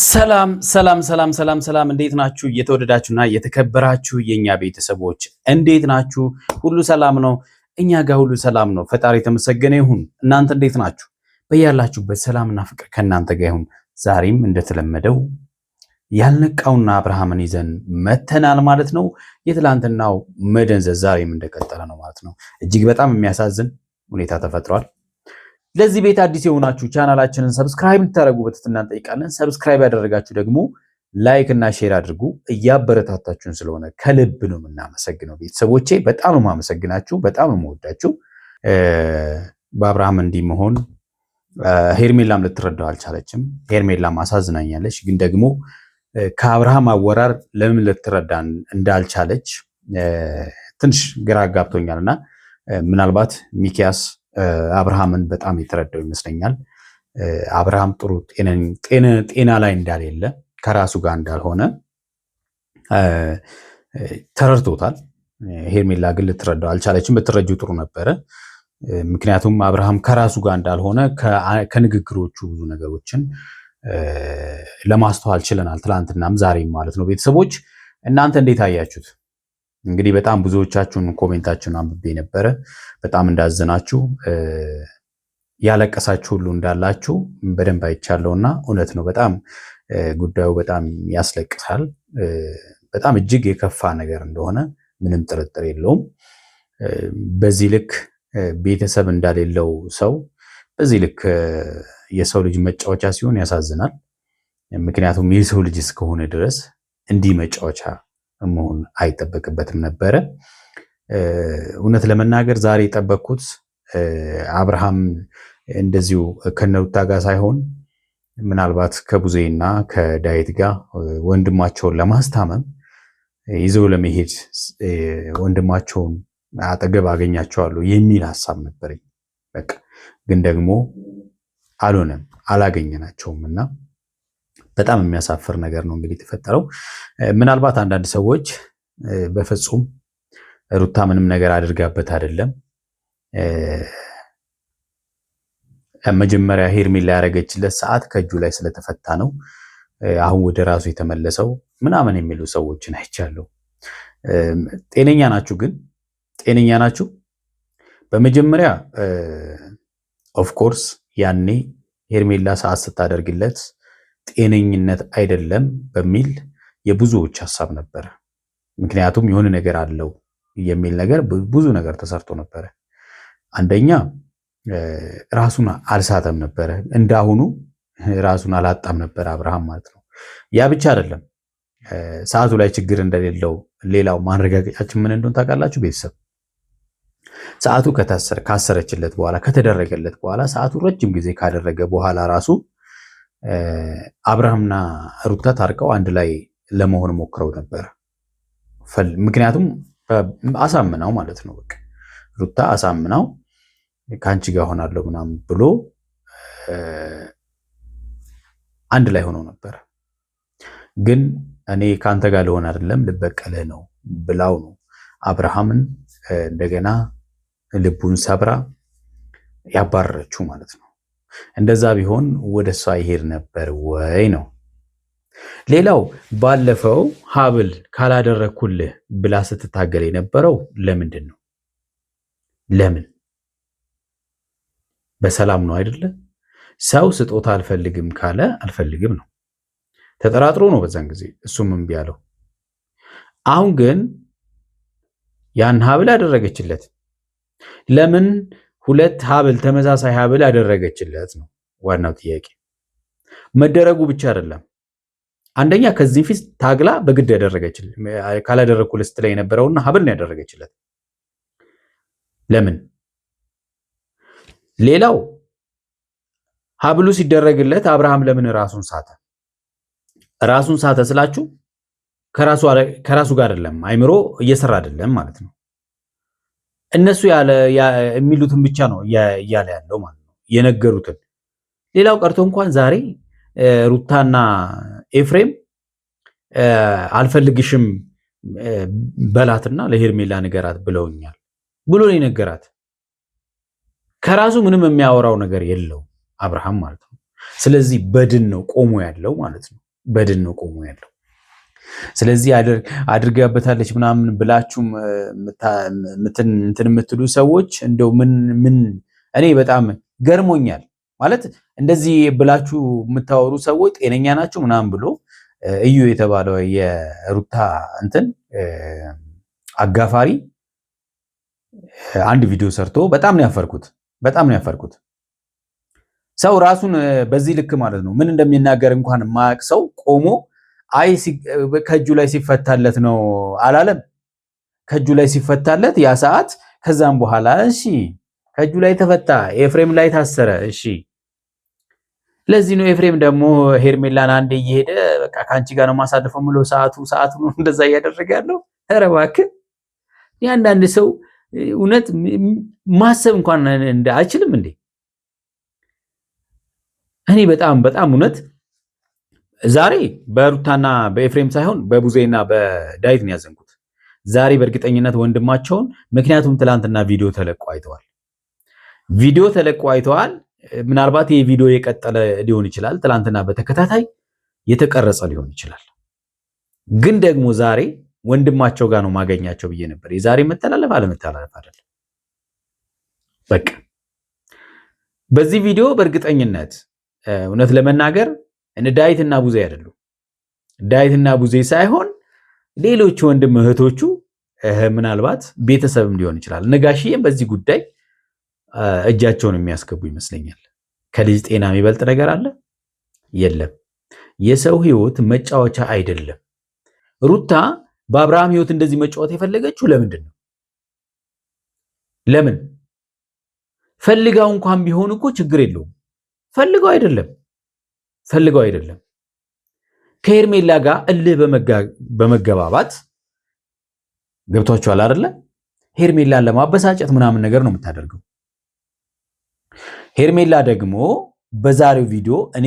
ሰላም ሰላም ሰላም ሰላም ሰላም እንዴት ናችሁ? እየተወደዳችሁና እየተከበራችሁ የኛ ቤተሰቦች እንዴት ናችሁ? ሁሉ ሰላም ነው? እኛ ጋር ሁሉ ሰላም ነው። ፈጣሪ የተመሰገነ ይሁን። እናንተ እንዴት ናችሁ? በያላችሁበት ሰላምና ፍቅር ከእናንተ ጋር ይሁን። ዛሬም እንደተለመደው ያልነቃውና አብርሃምን ይዘን መተናል ማለት ነው። የትላንትናው መደንዘዝ ዛሬም እንደቀጠለ ነው ማለት ነው። እጅግ በጣም የሚያሳዝን ሁኔታ ተፈጥሯል። ለዚህ ቤት አዲስ የሆናችሁ ቻናላችንን ሰብስክራይብ እንድታደርጉ በትህትና እንጠይቃለን። ሰብስክራይብ ያደረጋችሁ ደግሞ ላይክ እና ሼር አድርጉ። እያበረታታችሁን ስለሆነ ከልብ ነው የምናመሰግነው። ቤተሰቦቼ በጣም ነው የማመሰግናችሁ፣ በጣም ነው የምወዳችሁ። በአብርሃም እንዲህ መሆን ሄርሜላም ልትረዳው አልቻለችም። ሄርሜላም አሳዝናኛለች። ግን ደግሞ ከአብርሃም አወራር ለምን ልትረዳ እንዳልቻለች ትንሽ ግራ አጋብቶኛልና ምናልባት ሚኪያስ አብርሃምን በጣም የተረዳው ይመስለኛል። አብርሃም ጥሩ ጤና ላይ እንዳሌለ ከራሱ ጋር እንዳልሆነ ተረድቶታል። ሄርሜላ ግን ልትረዳው አልቻለችም። ብትረጂው ጥሩ ነበረ። ምክንያቱም አብርሃም ከራሱ ጋር እንዳልሆነ ከንግግሮቹ ብዙ ነገሮችን ለማስተዋል ችለናል። ትላንትናም ዛሬም ማለት ነው። ቤተሰቦች እናንተ እንዴት አያችሁት? እንግዲህ በጣም ብዙዎቻችሁን ኮሜንታችሁን አንብቤ ነበረ። በጣም እንዳዘናችሁ ያለቀሳችሁ ሁሉ እንዳላችሁ በደንብ አይቻለሁና እውነት ነው። በጣም ጉዳዩ በጣም ያስለቅሳል። በጣም እጅግ የከፋ ነገር እንደሆነ ምንም ጥርጥር የለውም። በዚህ ልክ ቤተሰብ እንዳሌለው ሰው በዚህ ልክ የሰው ልጅ መጫወቻ ሲሆን ያሳዝናል። ምክንያቱም የሰው ልጅ እስከሆነ ድረስ እንዲህ መጫወቻ መሆን አይጠበቅበትም ነበረ። እውነት ለመናገር ዛሬ የጠበቅኩት አብርሃም እንደዚሁ ከነሩታ ጋር ሳይሆን ምናልባት ከቡዜና ከዳዊት ጋር ወንድማቸውን ለማስታመም ይዘው ለመሄድ ወንድማቸውን አጠገብ አገኛቸዋለሁ የሚል ሀሳብ ነበረኝ። በቃ ግን ደግሞ አልሆነም፣ አላገኘናቸውም እና በጣም የሚያሳፍር ነገር ነው እንግዲህ የተፈጠረው። ምናልባት አንዳንድ ሰዎች በፍጹም ሩታ ምንም ነገር አድርጋበት አይደለም፣ መጀመሪያ ሄርሜላ ያደረገችለት ሰዓት ከእጁ ላይ ስለተፈታ ነው አሁን ወደ ራሱ የተመለሰው ምናምን የሚሉ ሰዎችን አይቻለሁ። ጤነኛ ናችሁ? ግን ጤነኛ ናችሁ? በመጀመሪያ ኦፍኮርስ ያኔ ሄርሜላ ሰዓት ስታደርግለት ጤነኝነት አይደለም በሚል የብዙዎች ሀሳብ ነበረ። ምክንያቱም የሆነ ነገር አለው የሚል ነገር ብዙ ነገር ተሰርቶ ነበረ። አንደኛ ራሱን አልሳተም ነበረ፣ እንዳሁኑ ራሱን አላጣም ነበር አብርሃም ማለት ነው። ያ ብቻ አይደለም፣ ሰዓቱ ላይ ችግር እንደሌለው ሌላው ማረጋገጫችን ምን እንደሆነ ታውቃላችሁ ቤተሰብ? ሰዓቱ ካሰረችለት በኋላ ከተደረገለት በኋላ ሰዓቱ ረጅም ጊዜ ካደረገ በኋላ ራሱ አብርሃምና ሩታ ታርቀው አንድ ላይ ለመሆን ሞክረው ነበር። ምክንያቱም አሳምናው ማለት ነው። በቃ ሩታ አሳምናው ከአንቺ ጋር ሆናለሁ ምናምን ብሎ አንድ ላይ ሆነው ነበር። ግን እኔ ከአንተ ጋር ልሆን አይደለም ልበቀልህ ነው ብላው ነው አብርሃምን እንደገና ልቡን ሰብራ ያባረረችው ማለት ነው። እንደዛ ቢሆን ወደ እሷ ይሄድ ነበር ወይ ነው። ሌላው ባለፈው ሀብል ካላደረኩልህ ብላ ስትታገል የነበረው ለምንድን ነው? ለምን? በሰላም ነው አይደለ? ሰው ስጦታ አልፈልግም ካለ አልፈልግም ነው። ተጠራጥሮ ነው በዛን ጊዜ እሱም እምቢ ያለው። አሁን ግን ያን ሀብል አደረገችለት። ለምን ሁለት ሀብል ተመሳሳይ ሀብል ያደረገችለት ነው ዋናው ጥያቄ። መደረጉ ብቻ አይደለም። አንደኛ ከዚህ ፊት ታግላ በግድ ያደረገችለት ካላደረኩልህ ስትለኝ የነበረውና ሀብል ነው ያደረገችለት። ለምን? ሌላው ሀብሉ ሲደረግለት አብርሃም ለምን ራሱን ሳተ? ራሱን ሳተ ስላችሁ ከራሱ ጋር አይደለም፣ አይምሮ እየሰራ አይደለም ማለት ነው። እነሱ የሚሉትን ብቻ ነው እያለ ያለው ማለት ነው፣ የነገሩትን። ሌላው ቀርቶ እንኳን ዛሬ ሩታና ኤፍሬም አልፈልግሽም በላትና ለሄርሜላ ንገራት ብለውኛል ብሎ ነው የነገራት። ከራሱ ምንም የሚያወራው ነገር የለው አብርሃም ማለት ነው። ስለዚህ በድን ነው ቆሞ ያለው ማለት ነው። በድን ነው ቆሞ ያለው። ስለዚህ አድርጋበታለች ምናምን ብላችሁ እንትን የምትሉ ሰዎች እንደው ምን እኔ በጣም ገርሞኛል። ማለት እንደዚህ ብላችሁ የምታወሩ ሰዎች ጤነኛ ናቸው ምናምን ብሎ እዩ የተባለው የሩታ እንትን አጋፋሪ አንድ ቪዲዮ ሰርቶ በጣም ነው ያፈርኩት። ሰው ራሱን በዚህ ልክ ማለት ነው ምን እንደሚናገር እንኳን የማያውቅ ሰው ቆሞ አይ ከእጁ ላይ ሲፈታለት ነው አላለም። ከእጁ ላይ ሲፈታለት ያ ሰዓት ከዛም በኋላ እሺ ከእጁ ላይ ተፈታ፣ ኤፍሬም ላይ ታሰረ። እሺ ለዚህ ነው ኤፍሬም ደግሞ ሄርሜላን አንዴ እየሄደ በቃ ካንቺ ጋር ነው ማሳደፈው ምሎ ሰዓቱ ነው እንደዛ እያደረገ ያለው። ኧረ እባክህ ያንዳንድ ሰው እውነት ማሰብ እንኳን አይችልም እንዴ? እኔ በጣም እውነት ዛሬ በሩታና በኤፍሬም ሳይሆን በቡዜና በዳዊት ነው ያዘንኩት። ዛሬ በእርግጠኝነት ወንድማቸውን ምክንያቱም ትላንትና ቪዲዮ ተለቆ አይተዋል። ምናልባት ይሄ ቪዲዮ የቀጠለ ሊሆን ይችላል። ትላንትና በተከታታይ የተቀረጸ ሊሆን ይችላል። ግን ደግሞ ዛሬ ወንድማቸው ጋር ነው ማገኛቸው ብዬ ነበር። የዛሬ መተላለፍ አለመተላለፍ አይደለም። በቃ በዚህ ቪዲዮ በእርግጠኝነት እውነት ለመናገር ዳዊትና ቡዜ አይደሉም። ዳዊትና ቡዜ ሳይሆን ሌሎች ወንድም እህቶቹ ምናልባት ቤተሰብም ሊሆን ይችላል። ነጋሽዬም በዚህ ጉዳይ እጃቸውን የሚያስገቡ ይመስለኛል። ከልጅ ጤና የሚበልጥ ነገር አለ? የለም። የሰው ህይወት መጫወቻ አይደለም። ሩታ በአብርሃም ህይወት እንደዚህ መጫወት የፈለገችው ለምንድን ነው? ለምን ፈልጋው እንኳን ቢሆን እኮ ችግር የለውም። ፈልጋው አይደለም። ከሄርሜላ ጋር እልህ በመገባባት ገብቷቸዋል አይደለ? ሄርሜላን ለማበሳጨት ምናምን ነገር ነው የምታደርገው። ሄርሜላ ደግሞ በዛሬው ቪዲዮ እኔ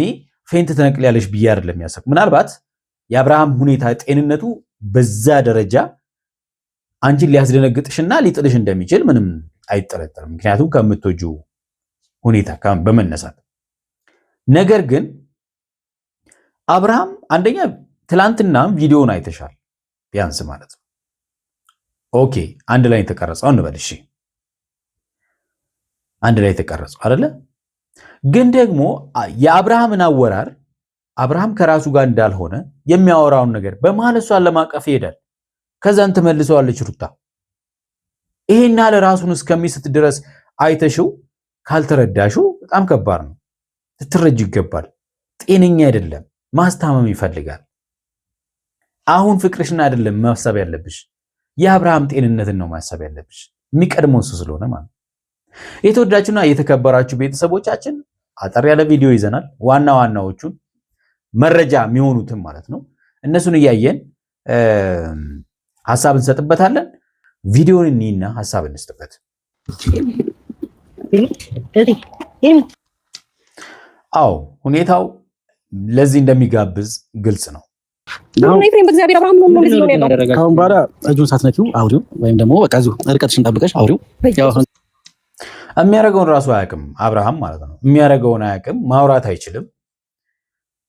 ፌንት ትነቅልያለሽ ብዬ አይደለም ያሰብኩት። ምናልባት የአብርሃም ሁኔታ ጤንነቱ በዛ ደረጃ አንቺን ሊያስደነግጥሽና ሊጥልሽ እንደሚችል ምንም አይጠረጠርም። ምክንያቱም ከምትወጂው ሁኔታ በመነሳት ነገር ግን አብርሃም አንደኛ ትላንትናም ቪዲዮውን አይተሻል ቢያንስ ማለት ነው። ኦኬ አንድ ላይ ተቀረጸው እንበል እሺ፣ አንድ ላይ ተቀረጸው አይደለ? ግን ደግሞ የአብርሃምን አወራር አብርሃም ከራሱ ጋር እንዳልሆነ የሚያወራውን ነገር በመሀል እሷን ለማቀፍ ይሄዳል። ከዛን ትመልሰዋለች ሩታ። ይሄን ያለ ራሱን እስከሚስት ድረስ አይተሽው ካልተረዳሽው በጣም ከባድ ነው። ልትረጅ ይገባል። ጤነኛ አይደለም። ማስታመም ይፈልጋል። አሁን ፍቅርሽን አይደለም ማሰብ ያለብሽ፣ የአብርሃም ጤንነትን ነው ማሰብ ያለብሽ። የሚቀድመው እሱ ስለሆነ ማለት ነው። የተወዳችሁና የተከበራችሁ ቤተሰቦቻችን አጠር ያለ ቪዲዮ ይዘናል። ዋና ዋናዎቹን መረጃ የሚሆኑትን ማለት ነው እነሱን እያየን ሐሳብ እንሰጥበታለን። ቪዲዮን እንይና ሐሳብ እንስጥበት። አዎ ሁኔታው ለዚህ እንደሚጋብዝ ግልጽ ነው። ካሁን በኋላ እጁን ሳትነኪው አውሪው፣ ወይም ደግሞ በቃ እዚሁ ርቀትሽን ጠብቀሽ አውሪው። የሚያደርገውን ራሱ አያውቅም አብርሃም ማለት ነው። የሚያደርገውን አያውቅም፣ ማውራት አይችልም።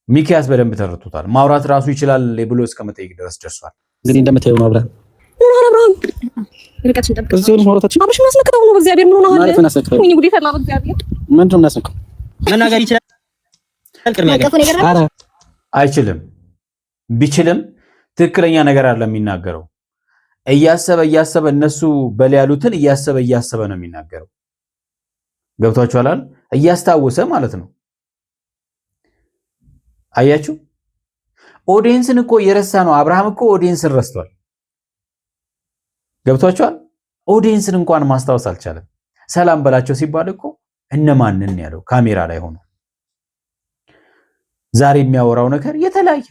ሚኪያስ በደንብ ተረድቶታል። ማውራት ራሱ ይችላል ብሎ እስከ መጠየቅ ድረስ ደርሷል። እንግዲህ እንደምታየው ነው አብርሃም ርቀትሽን ጠብቀሽ እዚሁ ልጅ ማውራታችን አብርሽን አስነክተው ነው። በእግዚአብሔር ምን ሆነሃል? ወይኔ ጉዴ ፈላ። በእግዚአብሔር ምንድን ነው የምናስነካው? መናገር ይችላል። አይችልም። ቢችልም ትክክለኛ ነገር አለ የሚናገረው። እያሰበ እነሱ በል ያሉትን እያሰበ ነው የሚናገረው። ገብቷችኋል? እያስታወሰ ማለት ነው። አያችሁ፣ ኦዲየንስን እኮ እየረሳ ነው። አብርሃም እኮ ኦዲየንስን ረስቷል። ገብቷችኋል? ኦዲየንስን እንኳን ማስታወስ አልቻለም። ሰላም በላቸው ሲባል እኮ እነማንን ያለው ካሜራ ላይ ሆኖ ዛሬ የሚያወራው ነገር የተለያየ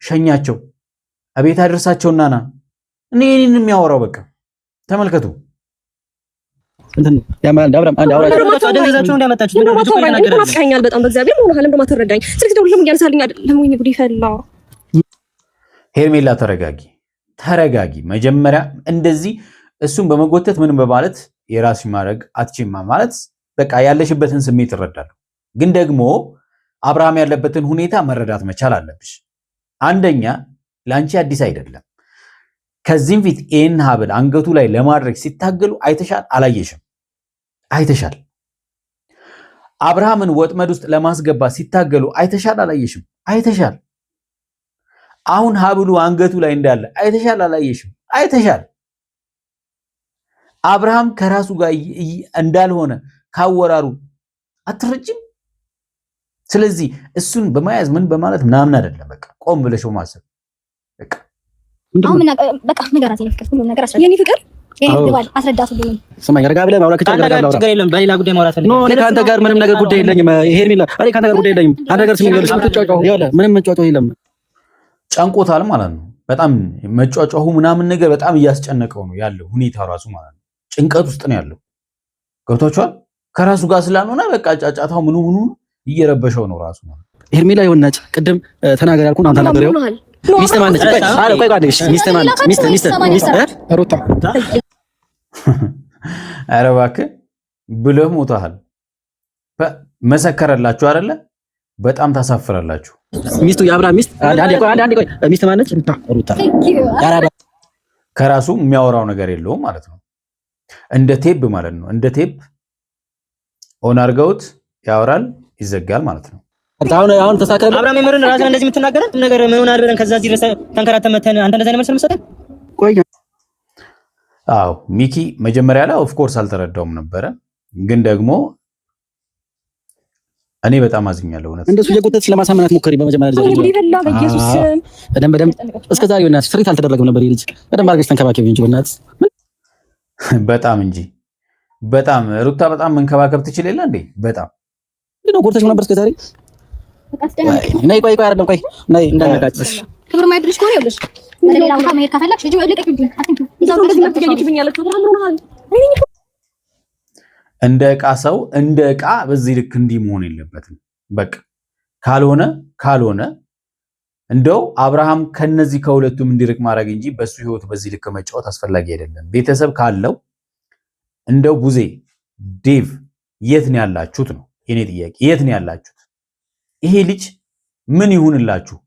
ሸኛቸው፣ አቤት አድርሳቸውና ና እኔን የሚያወራው በቃ ተመልከቱ። በጣም በእግዚአብሔር ሆነሃል እንደማትረዳኝ ስልክ ደውልልኝ እያነሳልኝ አይደለም። ወይኔ ጉዴ ፈላ። ሄርሜላ ተረጋጊ። መጀመሪያ እንደዚህ እሱን በመጎተት ምንም በማለት የራስሽ ማድረግ አትችይም ማለት በቃ ያለሽበትን ስሜት እረዳለሁ። ግን ደግሞ አብርሃም ያለበትን ሁኔታ መረዳት መቻል አለብሽ። አንደኛ ላንቺ አዲስ አይደለም። ከዚህም ፊት ይህን ሀብል አንገቱ ላይ ለማድረግ ሲታገሉ አይተሻል? አላየሽም? አይተሻል። አብርሃምን ወጥመድ ውስጥ ለማስገባት ሲታገሉ አይተሻል? አላየሽም? አይተሻል። አሁን ሀብሉ አንገቱ ላይ እንዳለ አይተሻል? አላየሽም? አይተሻል። አብርሃም ከራሱ ጋር እንዳልሆነ ካወራሩ አትረጅም። ስለዚህ እሱን በመያዝ ምን በማለት ምናምን አይደለም። በቃ ቆም ብለሽ ማሰብ በቃ አሁን በቃ ነገራት የፍቅር ሁሉ ነገር አስረዳት። የኔ ፍቅር ይሄ አስረዳት ሁሉ ስማኝ፣ ረጋ ብለህ ማውራት ከቻልክ ረጋ ብለህ የለም። በሌላ ጉዳይ ማውራት ፈልግ። እኔ ከአንተ ጋር ምንም ነገር ጉዳይ የለኝም። ሄርሜላ፣ እኔ ከአንተ ጋር ጉዳይ የለኝም። አንተ ጋር ስምን ገልጽ ምትጫጫው ያለ ምንም መጫጫው የለም። ጨንቆታል ማለት ነው። በጣም መጫጫሁ ምናምን ነገር በጣም እያስጨነቀው ነው ያለው ሁኔታ ራሱ ማለት ነው። ጭንቀት ውስጥ ነው ያለው። ገብቷችኋል? ከራሱ ጋር ስላልሆነ በቃ ጫጫታው ምኑ እየረበሸው ነው ራሱ ማለት ነው። ሄርሜላ ይወናጭ ቅድም ተናገር ያልኩን አንተ ተናገረው ሚስት ማነች? ቆይ ጓደሽ ሚስት ማነች? ሚስት ሩታ። ኧረ እባክህ ብለህ ሞታሃል። መሰከረላችሁ አይደለ? በጣም ታሳፍራላችሁ። ሚስቱ የአብርሃም ሚስት አንዴ ቆይ ሚስት ማነች? ሩታ። ከራሱ የሚያወራው ነገር የለውም ማለት ነው። እንደ ቴፕ ማለት ነው። እንደ ቴፕ ኦን አድርገውት ያወራል፣ ይዘጋል ማለት ነው። አሁን ተሳከለ አብርሃም የምርን ራስን እንደዚህ የምትናገረው ነገር ምን ሆነ አልበረን ከዛ እዚህ ድረስ ተንከራተን መተን አንተ እንደዛ ነው መሰለህ። ቆይ አዎ ሚኪ መጀመሪያ ላይ ኦፍ ኮርስ አልተረዳውም ነበረ፣ ግን ደግሞ እኔ በጣም አዝኛለሁ። እውነት እንደሱ የጎተት ስለማሳመናት ሞከሪ። በመጀመሪያ ደረጃ በኢየሱስ በደንብ እስከ ዛሬ ወናስ ፍሪት አልተደረገም ነበር። ልጅ በደንብ አድርገሽ ተንከባከቢ እንጂ ወናስ በጣም እንጂ በጣም ሩታ በጣም መንከባከብ ትችል የለ እንዴ? በጣም ነው ጎርተሽ ነበር እስከ ዛሬ። ነይ ቆይ አይደለም ቆይ ነይ እንዳነካችሽ ክብር ማይድርሽ ኮን ይኸውልሽ፣ ለሌላ ቦታ መሄድ ከፈለግሽ ልጅ ልቀቂኝ። አትንኩ ይዛው እንደዚህ መጥያቂብኝ ያለችው ብራምሩናል። እንደ ዕቃ ሰው እንደ ዕቃ በዚህ ልክ እንዲህ መሆን የለበትም። በቃ ካልሆነ እንደው አብርሃም ከነዚህ ከሁለቱም እንዲርቅ ማድረግ እንጂ በሱ ህይወት በዚህ ልክ መጫወት አስፈላጊ አይደለም። ቤተሰብ ካለው እንደው ቡዜ ዴቭ የት ነው ያላችሁት ነው የኔ ጥያቄ። የት ነው ያላችሁት? ይሄ ልጅ ምን ይሁንላችሁ?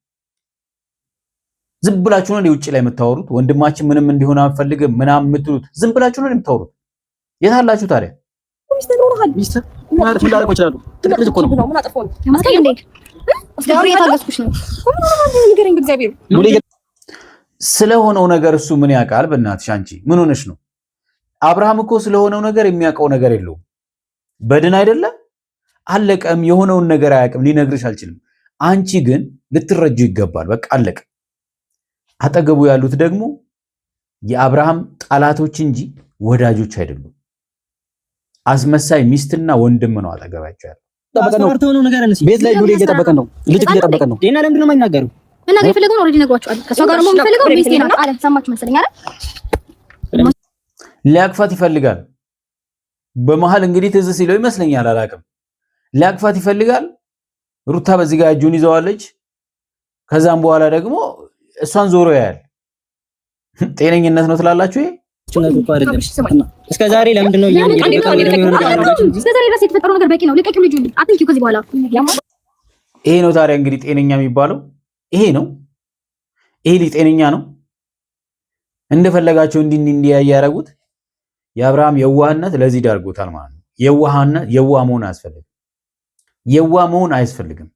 ዝም ብላችሁ ነው ውጪ ላይ የምታወሩት? ወንድማችን ምንም እንዲሆን አንፈልግም ምናምን የምትሉት ዝም ብላችሁ ነው የምታወሩት? የት አላችሁ ታዲያ? ሚስተር ማለት ምን ላደርግ እችላለሁ? ትልቅ ልጅ እኮ ነው። ምን አጠፋው ነው ማስቀየም እንዴ? እስካሁን የታገስኩሽ ነው። ንገረኝ በእግዚአብሔር። ስለሆነው ነገር እሱ ምን ያውቃል? በእናትሽ አንቺ ምን ሆነሽ ነው? አብርሃም እኮ ስለሆነው ነገር የሚያውቀው ነገር የለውም። በድን አይደለም አለቀም። የሆነውን ነገር አያውቅም፣ ሊነግርሽ አልችልም። አንቺ ግን ልትረጁ ይገባል። በቃ አለቀ። አጠገቡ ያሉት ደግሞ የአብርሃም ጠላቶች እንጂ ወዳጆች አይደሉም። አስመሳይ ሚስትና ወንድም ነው አጠገባቸው ያለው። ቤት ላይ ዱሌ እየጠበቀን ነው፣ ልጅ እየጠበቀን ነው። ዴና ለምንድን ነው የማይናገሩ? መናገር የፈለገውን ኦልሬዲ ነግሯቸዋል። ከሷ ጋር ነው የምፈልገው ሚስቴ ናት አለ። ሰማችሁ መሰለኝ አይደል? ሊያቅፋት ይፈልጋል። በመሃል እንግዲህ ትዝ ሲለው ይመስለኛል፣ አላውቅም። ሊያቅፋት ይፈልጋል። ሩታ በዚህ ጋር እጁን ይዘዋለች። ከዛም በኋላ ደግሞ እሷን ዞሮ ያያል። ጤነኝነት ነው ትላላችሁ? ይሄ እስከ ዛሬ ለምንድን ነው እስከ ዛሬ ድረስ የተፈጠረው ነገር በቂ ነው። ልቀቂው ልጁ አትንኪው ከዚህ በኋላ። ይሄ ነው ታዲያ እንግዲህ ጤነኛ የሚባለው ይሄ ነው። ይሄ ልጅ ጤነኛ ነው? እንደፈለጋቸው እንዲህ ያያረጉት። የአብርሃም የዋህነት ለዚህ ዳርጎታል ማለት ነው። የዋህ መሆን አያስፈልግም። የዋህ መሆን አያስፈልግም።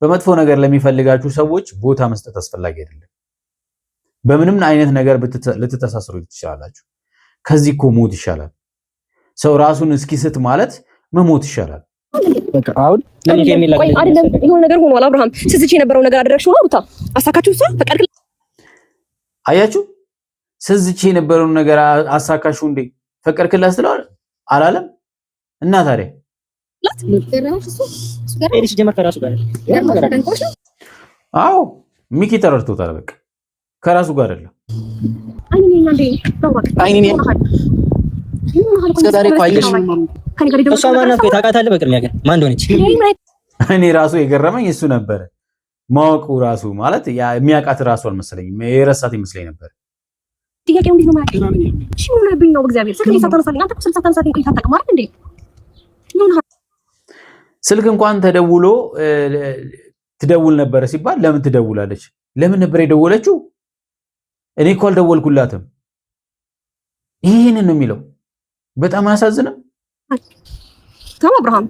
በመጥፎ ነገር ለሚፈልጋችሁ ሰዎች ቦታ መስጠት አስፈላጊ አይደለም። በምንም አይነት ነገር ልትተሳሰሩ ትችላላችሁ። ከዚህ እኮ ሞት ይሻላል። ሰው ራሱን እስኪስት ማለት መሞት ይሻላል። በቃ አሁን አይደለም ይሁን ነገር ሆኗል። አብርሃም ስዝቼ የነበረው ነገር አደረግሽው ነው ሩታ አሳካችሁ። እሷ ፈቀድክ። አያችሁ፣ ስዝቼ የነበረው ነገር አሳካሽው እንዴ ፈቀድክላት ስለዋል አላለም። እና ታዲያ አዎ ሚኪ ተረድቶታል። በቃ ከራሱ ጋር አይደለም። እኔ ራሱ የገረመኝ እሱ ነበረ። ማወቁ ራሱ ማለት የሚያውቃት ራሱ አልመሰለኝም። የረሳት ይመስለኝ ነበር። ጥያቄው እንዴት ነው ማለት ነው? እሺ ምን ሆነብኝ ነው? እግዚአብሔር ስልክ ይሳታል። አንተ እኮ ስልክ ሳታነሳት ቆይታ ተቀማል እንዴ? ስልክ እንኳን ተደውሎ ትደውል ነበር ሲባል ለምን ትደውላለች? ለምን ነበር የደወለችው? እኔ እኮ አልደወልኩላትም። ይሄንን ነው የሚለው። በጣም አያሳዝንም? ተው አብርሃም፣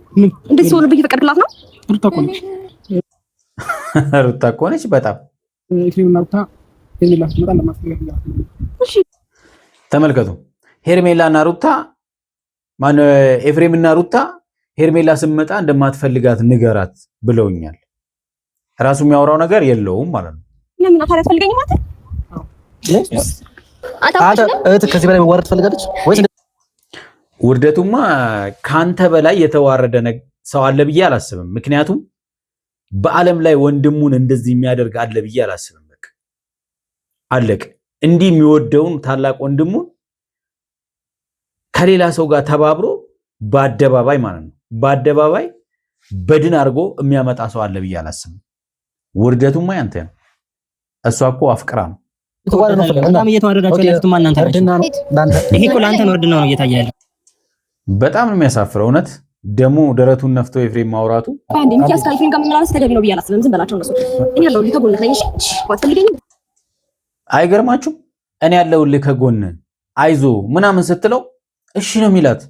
እንዴት ሰው ልብ እየፈቀድክላት ነው? ሩታ እኮ ነች በጣም ተመልከቱ። ሄርሜላና ሩታ ማን ኤፍሬምና ሩታ ሄርሜላ ስመጣ እንደማትፈልጋት ንገራት ብለውኛል። ራሱ የሚያወራው ነገር የለውም ማለት ነው። ለምን አታፈልገኝ ማለት ከዚህ በላይ መዋረድ ትፈልጋለች ወይስ? ውርደቱማ ካንተ በላይ የተዋረደ ሰው አለ ብዬ አላስብም። ምክንያቱም በዓለም ላይ ወንድሙን እንደዚህ የሚያደርግ አለ ብዬ አላስብም። በቃ አለቀ። እንዲህ የሚወደውን ታላቅ ወንድሙን ከሌላ ሰው ጋር ተባብሮ በአደባባይ ማለት ነው በአደባባይ በድን አድርጎ የሚያመጣ ሰው አለ ብዬ አላስብም። ውርደቱማ ያንተ ነው። እሷ እኮ አፍቅራ ነው። በጣም እየተዋረዳችሁ ያላችሁት እናንተ ናችሁ። ይሄ እኮ ለአንተ ነው ወርድ ነው እየታየ ያለው። በጣም ነው የሚያሳፍረው። እውነት ደግሞ ደረቱን ነፍቶ ኤፍሬም ማውራቱ አንዴ ሚኪያስ ከኤፍሬም ጋር መመላለስ ተገቢ ነው ብዬ አላስብም። ዝም በላቸው እነሱ። እኔ ያለሁልህ ከጎንህ ነኝ። እሺ ዋትፈልገኝ አይገርማችሁም? እኔ ያለሁልህ ከጎንህ አይዞ ምናምን ስትለው እሺ ነው የሚላት።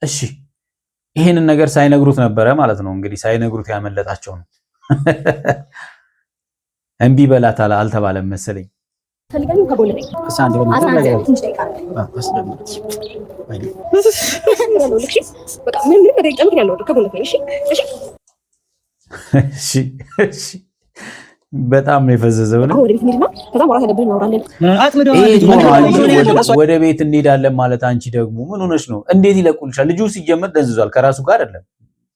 እሺ ይሄንን ነገር ሳይነግሩት ነበረ ማለት ነው እንግዲህ ሳይነግሩት ያመለጣቸው ነው። እምቢ በላት አልተባለም መሰለኝ። ፈልገኝ ከጎንህ ነኝ። በጣም ነው የፈዘዘው ነው። ወደ ቤት እንሄዳለን ማለት አንቺ ደግሞ ምን ሆነሽ ነው? እንዴት ይለቁልሻል? ልጁ ሲጀመር ደንዝዟል። ከራሱ ጋር አይደለም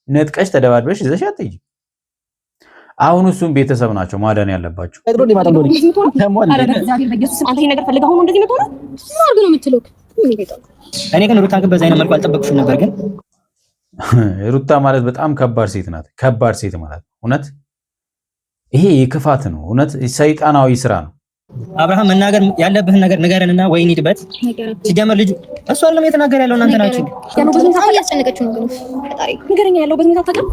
ነጥቀሽ ተደባድበሽ ይዘሽ አትሄጂ። አሁን እሱም ቤተሰብ ናቸው ማዳን ያለባቸው። እኔ ግን ሩታ በዛ አይነት መልኩ አልጠበቅሽም ነበር። ግን ሩታ ማለት በጣም ከባድ ሴት ናት። ከባድ ሴት ማለት እውነት ይሄ የክፋት ነው። እውነት ሰይጣናዊ ስራ ነው። አብርሃም መናገር ያለብህን ነገር ንገረንና ወይ እንሂድበት። ሲጀመር ልጁ እሱ አይደለም የተናገረ ያለው እናንተ ናችሁ። ያስጨነቀችው ነው። ፈጣሪ ንገረኛ ያለው በዚህ ታውቃለህ።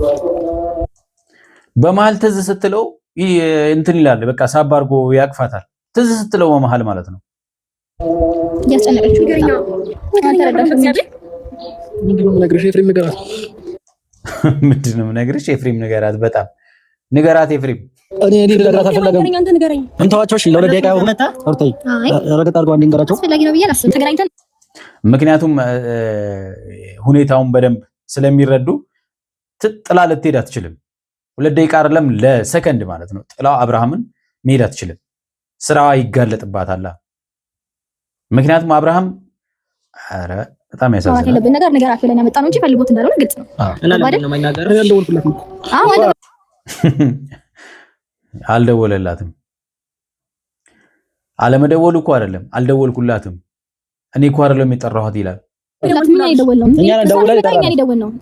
በመሀል ትዝ ስትለው እንትን ይላል። በቃ ሳብ አድርጎ ያቅፋታል። ትዝ ስትለው በመሀል ማለት ነው ያስጨነቀችው ንገረኛ። ምንድነው የምነግርሽ ኤፍሬም ንገራት። ምንድነው የምነግርሽ ኤፍሬም ንገራት። በጣም ንገራት ኤፍሬም። እኔ ልነግራት አልፈለግም። እንተዋቸው። እሺ ለሁለት ደቂቃ መጣ ወርተይ ረገጥ አድርጎ አንድ ንገራቸው። አስፈላጊ ነው ብዬ አላስብም። ተገናኝተን ምክንያቱም ሁኔታውን በደንብ ስለሚረዱ ጥላ ልትሄድ አትችልም። ሁለት ደቂቃ አይደለም ለሰከንድ ማለት ነው። ጥላው አብርሃምን መሄድ አትችልም። ስራዋ ይጋለጥባታል። ምክንያቱም አብርሃም ኧረ በጣም ያሳዝናል። ያለብን ነገር ነገራችሁ ለኛ መጣ ነው እንጂ ፈልጎት እንዳልሆነ ግልጽ ነው። አልደወለላትም። አለመደወሉ እኮ አይደለም አልደወልኩላትም። እኔ እኮ አይደለም የጠራኋት ይላል።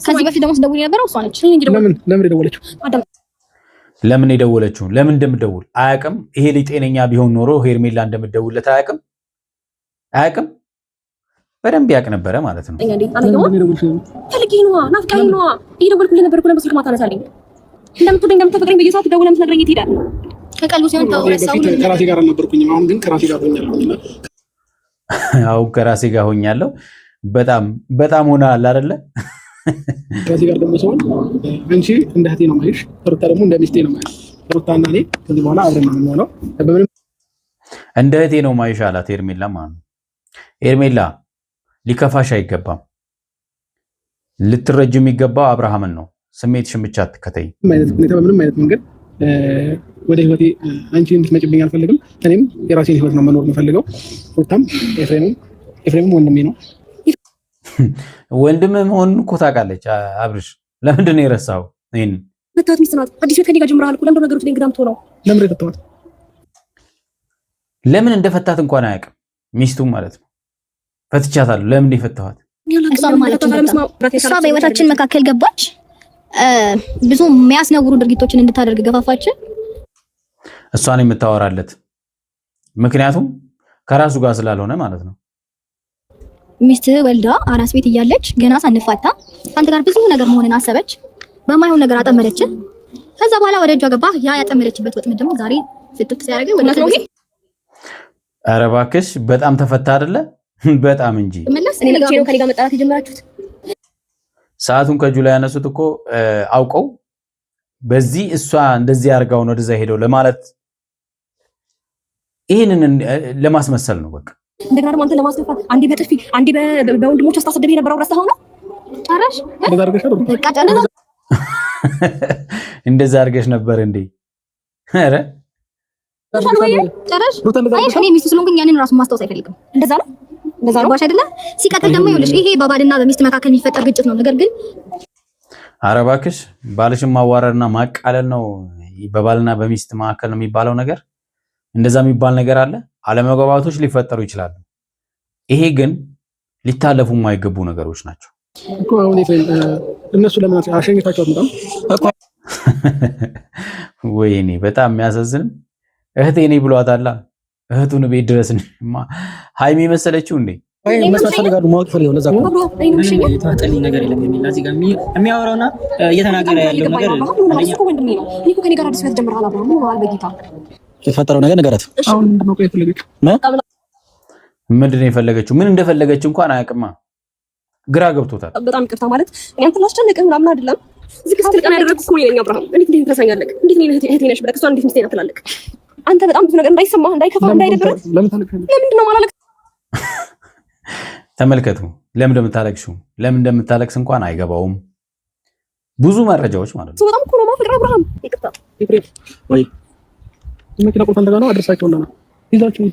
ከዚህ በፊት ደግሞ ስደውል የነበረው እሷ ነች። ለምን የደወለችው? ለምን እንደምደውል አያውቅም። ይሄ ልጅ ጤነኛ ቢሆን ኖሮ ሄርሜላ እንደምደውልለት አያውቅም። በደንብ ያውቅ ነበረ ማለት ነው። ፈልጌ ነዋ፣ ናፍቃኝ ነዋ። እየደወልኩልህ ነበር እኮ ለመስልክ ማታ አነሳልኝ። እንደምትወደኝ እንደምትፈቅረኝ በየሰዓቱ ደውለህ የምትነግረኝ የት ሄዳል? ከቀልቡ ሲሆን ከራሴ ጋር አልነበርኩኝም። አሁን ግን ከራሴ ጋር ሆኛለሁ። አሁን ከራሴ ጋር ሆኛለሁ። በጣም ሆናል አይደለ? ከዚህ ጋር ደግሞ ሲሆን አንቺ እንደ እህቴ ነው ማይሽ፣ ሩታ ደግሞ እንደ ሚስቴ ነው ማይሽ። ሩታና እኔ ከዚህ በኋላ አብረን ነው የምንሆነው። በምንም እንደ እህቴ ነው ማይሽ አላት ሄርሜላ ማለት ነው። ሄርሜላ ሊከፋሽ አይገባም። ልትረጅ የሚገባው አብርሃምን ነው። ስሜትሽን ብቻ አትከተይ። በምንም አይነት መንገድ ወደ ህይወቴ አንቺ እንድትመጭብኝ አልፈልግም። እኔም የራሴን ህይወት ነው መኖር የምፈልገው። ሩታም ኤፍሬምም ወንድሜ ነው። ወንድም መሆኑን እኮ ታውቃለች አብርሽ። ለምንድን ነው የረሳው? ይሄን መታት ሚስት ናት። አዲስ ቤት ከኔ ጋር ጀምረሃል እኮ። ለምን ነገሮች ላይ ግዳም ትሆነው? ለምን የፈታኋት? ለምን እንደፈታት እንኳን አያውቅም። ሚስቱም ማለት ነው። ፈትቻታለሁ። ለምን እንደፈታኋት? እሷ በህይወታችን መካከል ገባች። ብዙ የሚያስነውሩ ድርጊቶችን እንድታደርግ ገፋፋችን። እሷን የምታወራለት ምክንያቱም ከራሱ ጋር ስላልሆነ ማለት ነው። ሚስትህ ወልዳ አራስ ቤት እያለች ገና ሳንፋታ አንተ ጋር ብዙ ነገር መሆንን አሰበች። በማይሆን ነገር አጠመደች። ከዛ በኋላ ወደ እጇ ገባ። ያ ያጠመደችበት ወጥመድ ደግሞ ዛሬ ፍትክ ሲያደርገው ወደ ነው። ኧረ እባክሽ በጣም ተፈታ አይደለ? በጣም እንጂ እኔ ለብቻ ነው ከኔ ጋር መጣላት የጀመራችሁት። ሰዓቱን ከእጁ ላይ ያነሱት እኮ አውቀው በዚህ እሷ እንደዚህ አርጋው ነው ወደዛ ሄደው ለማለት ይሄንን ለማስመሰል ነው በቃ። እንደገና ደግሞ አንተ ለማስከፋት አንዴ በጥፊ አንዴ በወንድሞች አስተሳሰብ የነበረው ረስተኸው ነው ጨረሽ በቃ ጨረሽ እንደዛ አርገሽ ነበር እንዴ? ኧረ ጨረሽ እኔ ሚስቱ ስለሆንኩኝ ያንን ራሱ ማስታወስ አይፈልግም። እንደዛ ነው ባሽ አይደለ? ሲቀጥል ደግሞ ይኸውልሽ ይሄ በባልና በሚስት መካከል የሚፈጠር ግጭት ነው። ነገር ግን ኧረ እባክሽ ባልሽን ማዋረድና ማቃለል ነው በባልና በሚስት መካከል ነው የሚባለው ነገር። እንደዛ የሚባል ነገር አለ? አለመግባባቶች ሊፈጠሩ ይችላሉ። ይሄ ግን ሊታለፉ የማይገቡ ነገሮች ናቸው እኮ። አሁን እነሱ ለምን አሸኝታቸው አትመጣም እኮ? ወይኔ በጣም የሚያሳዝንም እህቴ ነኝ ብሏታል። እህቱን ቤት ድረስ ሃይሚ መሰለችው እንዴ? ወይ መስማት ፈልጋለሁ ማወቅ ፈልጋለሁ። ለዛ ነው የተዋጠልኝ ነገር የለም የሚል እዚህ ጋር የሚያወራውና እየተናገረ ያለው ነገር የተፈጠረው ነገር ነገራት። አሁን ምንድን ነው የፈለገችው? ምንድን ነው የፈለገችው? ምን እንደፈለገች እንኳን አያውቅማ። ግራ ገብቶታል። በጣም ይቅርታ ማለት አንተ ላስጨነቅህ ምናምን አይደለም። እዚህ ክስት ልቀና ያደረግኩት እኮ ነኝ አብርሃም። እንዴት ትረሳኛለህ? እንዴት ነኝ እህቴ ነሽ ብለህ እሷን እንዴት ሚስቴ ናት ትላለህ? አንተ በጣም ብዙ ነገር እንዳይሰማህ እንዳይከፋህ እንዳይደብርህ ለምንድን ነው ማላለቅ? ተመልከቱ። ለምን እንደምታለቅሽው ለምን እንደምታለቅስ እንኳን አይገባውም። ብዙ መረጃዎች ማለት ነው። በጣም እኮ ነው ማፍቅር አብርሃም። ይቅርታ ወይ መኪና ቁልፍ እንደገና አድርሳቸው እና ይዛችሁ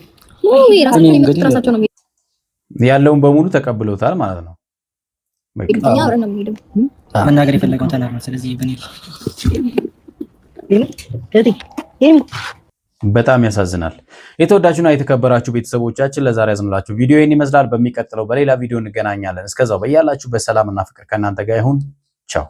ራሳቸው ነው ያለውን በሙሉ ተቀብለውታል ማለት ነው። መናገር የፈለገውን ተናግሯል። ስለዚህ በጣም ያሳዝናል። የተወዳችሁና የተከበራችሁ ቤተሰቦቻችን ለዛሬ ያዝንላችሁ ቪዲዮ ይህን ይመስላል። በሚቀጥለው በሌላ ቪዲዮ እንገናኛለን። እስከዛው በያላችሁበት ሰላምና ፍቅር ከእናንተ ጋር ይሁን። ቻው